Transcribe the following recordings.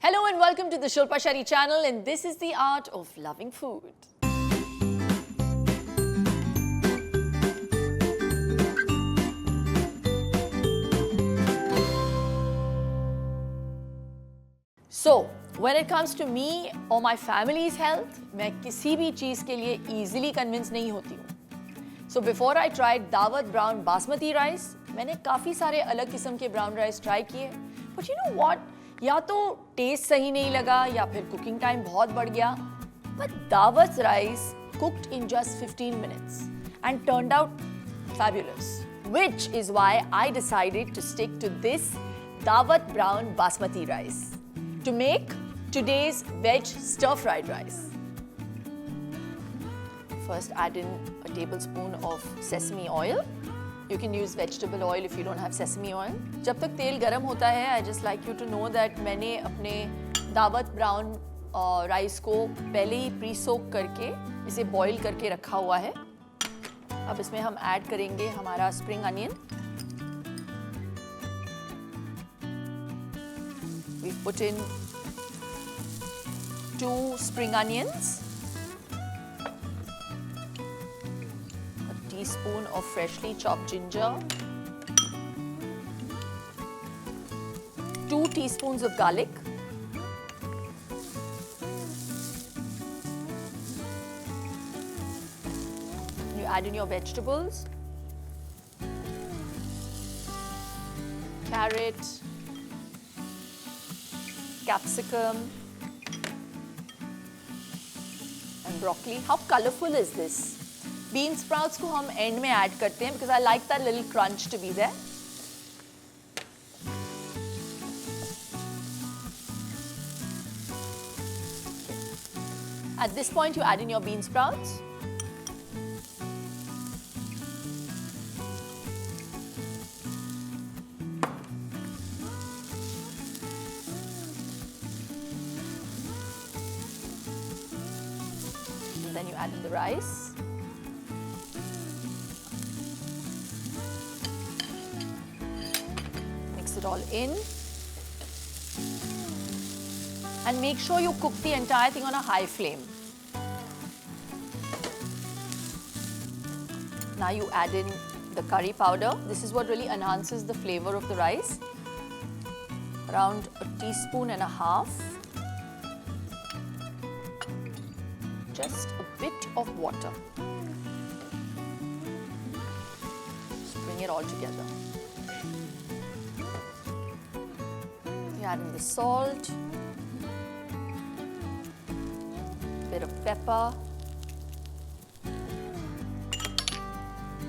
Hello and welcome to the Shilpa Shetty channel, and this is the art of loving food. So, when it comes to me or my family's health, मैं किसी भी चीज़ के लिए easily convinced नहीं होती हूँ. So before I tried Daawat Brown basmati rice, मैंने काफ़ी सारे अलग किस्म के brown rice try किए. But you know what? या तो टेस्ट सही नहीं लगा या फिर कुकिंग टाइम बहुत बढ़ गया. But Daawat's rice cooked in just 15 minutes and turned out fabulous. Which is why I decided to stick to this Daawat Brown basmati rice to make today's veg stir-fried rice. First add in a tablespoon of sesame oil. You can use vegetable oil if you don't have sesame oil. जब तक तेल गरम होता है, I just like you to know that मैंने अपने दावत brown rice को पहले ही प्री सोक करके इसे बॉईल करके रखा हुआ है. अब इसमें हम ऐड करेंगे हमारा spring onion. We've put in 2 spring onions, teaspoon of freshly chopped ginger, 2 teaspoons of garlic, you add in your vegetables, carrot, capsicum and broccoli. How colorful is this? Bean sprouts को हम end में add करते हैं because I like that little crunch to be there. At this point, you add in your bean sprouts. And then you add in the rice. It all in and make sure you cook the entire thing on a high flame. Now you add in the curry powder. This is what really enhances the flavor of the rice. Around 1.5 teaspoons. Just a bit of water. Just bring it all together. You add in the salt, bit of pepper,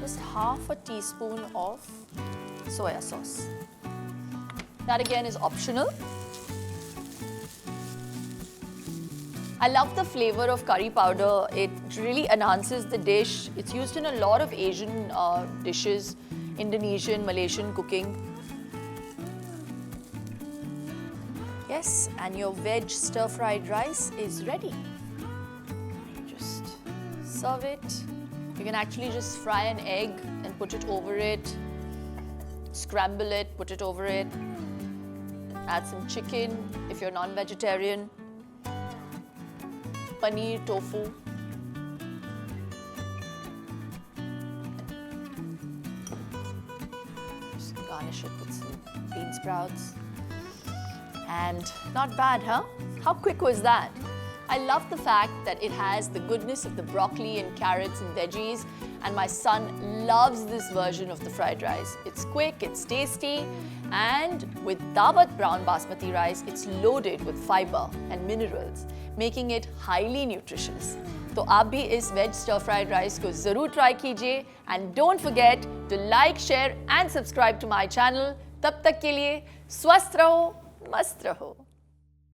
just half a teaspoon of soya sauce. That again is optional. I love the flavor of curry powder. It really enhances the dish. It's used in a lot of Asian dishes, Indonesian, Malaysian cooking. Yes, and your veg stir-fried rice is ready. Just serve it. You can actually just fry an egg and put it over it. Scramble it, put it over it. Add some chicken if you're non-vegetarian. Paneer, tofu. Just garnish it with some bean sprouts. And not bad, huh? How quick was that? I love the fact that it has the goodness of the broccoli and carrots and veggies, and my son loves this version of the fried rice. It's quick, it's tasty, and with Daawat Brown basmati rice, it's loaded with fiber and minerals, making it highly nutritious. तो आप भी इस veg stir-fried rice को ज़रूर try कीजिए, and don't forget to like, share and subscribe to my channel. तब तक के लिए स्वस्थ रहो, मस्त रहो.